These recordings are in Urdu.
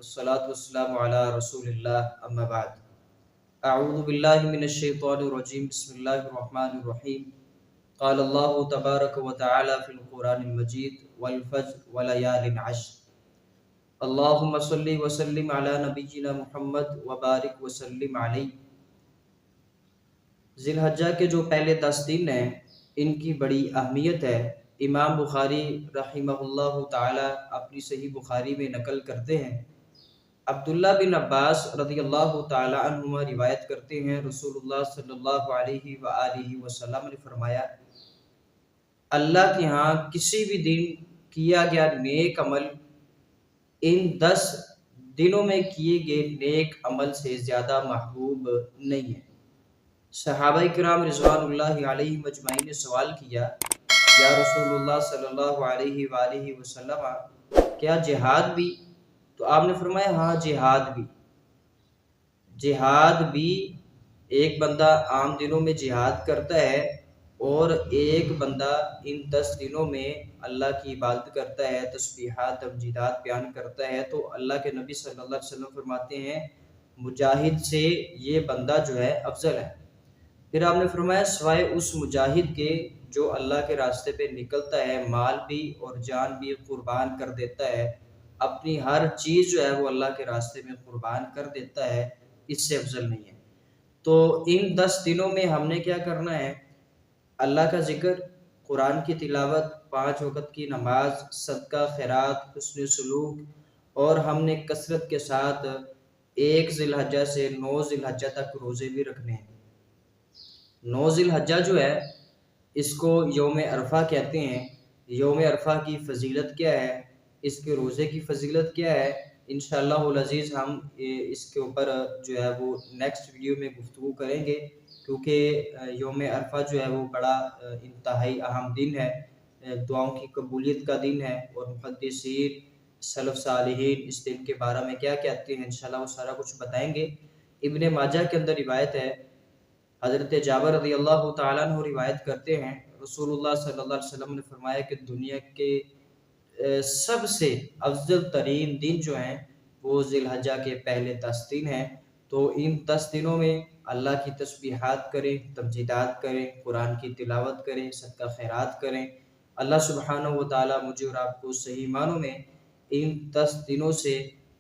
والصلاة والسلام على رسول اللہ اما بعد اعوذ باللہ من الشیطان الرجیم بسم اللہ الرحمن الرحیم قال اللہ تبارک و تعالی فی القرآن المجید والفجر ولیال عشر اللہم صلی وسلم علی نبینا محمد وبارک وسلم علیہ۔ ذی الحجہ کے جو پہلے 10 دن ہیں ان کی بڑی اہمیت ہے۔ امام بخاری رحمہ اللہ تعالی اپنی صحیح بخاری میں نقل کرتے ہیں، عبداللہ بن عباس رضی اللہ تعالی عنہما روایت کرتے ہیں، رسول اللہ صلی اللہ علیہ وآلہ وسلم نے فرمایا، اللہ کے ہاں کسی بھی دن کیا گیا نیک عمل ان 10 دنوں میں کیے گئے نیک عمل سے زیادہ محبوب نہیں ہے۔ صحابہ کرام رضوان اللہ علیہ مجمعین نے سوال کیا، یا رسول اللہ صلی اللہ علیہ وآلہ وسلم کیا جہاد بھی؟ تو آپ نے فرمایا ہاں جہاد بھی ایک بندہ عام دنوں میں جہاد کرتا ہے اور ایک بندہ ان 10 دنوں میں اللہ کی عبادت کرتا ہے، تسبیحات تمجیدات بیان کرتا ہے، تو اللہ کے نبی صلی اللہ علیہ وسلم فرماتے ہیں مجاہد سے یہ بندہ جو ہے افضل ہے۔ پھر آپ نے فرمایا سوائے اس مجاہد کے جو اللہ کے راستے پہ نکلتا ہے، مال بھی اور جان بھی قربان کر دیتا ہے، اپنی ہر چیز جو ہے وہ اللہ کے راستے میں قربان کر دیتا ہے، اس سے افضل نہیں ہے۔ تو ان 10 دنوں میں ہم نے کیا کرنا ہے؟ اللہ کا ذکر، قرآن کی تلاوت، 5 وقت کی نماز، صدقہ خیرات، حسن سلوک، اور ہم نے کثرت کے ساتھ 1 ذی الحجہ سے 9 ذی الحجہ تک روزے بھی رکھنے ہیں۔ 9 ذی الحجہ جو ہے اس کو یوم عرفہ کہتے ہیں۔ یوم عرفہ کی فضیلت کیا ہے، اس کے روزے کی فضیلت کیا ہے، انشاءاللہ العزیز ہم اس کے اوپر جو ہے وہ نیکسٹ ویڈیو میں گفتگو کریں گے، کیونکہ یوم عرفہ جو ہے وہ بڑا انتہائی اہم دن ہے، دعاؤں کی قبولیت کا دن ہے، اور محدثین سلف صالحین اس دن کے بارے میں کیا کہتے ہیں انشاءاللہ وہ سارا کچھ بتائیں گے۔ ابن ماجہ کے اندر روایت ہے، حضرت جابر رضی اللہ تعالیٰ عنہ روایت کرتے ہیں، رسول اللہ صلی اللہ علیہ وسلم نے فرمایا کہ دنیا کے سب سے افضل ترین دن جو ہیں وہ ذی الحجہ کے پہلے 10 دن ہیں۔ تو ان 10 دنوں میں اللہ کی تسبیحات کریں، تمجیدات کریں، قرآن کی تلاوت کریں، صدقہ خیرات کریں۔ اللہ سبحانہ و تعالیٰ مجھے اور آپ کو صحیح معنوں میں ان 10 دنوں سے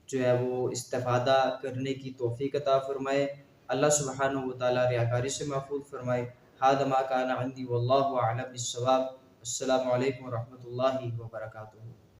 جو ہے وہ استفادہ کرنے کی توفیق عطا فرمائے۔ اللہ سبحانہ و تعالیٰ ریاکاری سے محفوظ فرمائے۔ ھذا ما کان عندی واللہ اعلم بالصواب۔ السلام علیکم ورحمۃ اللہ وبرکاتہ۔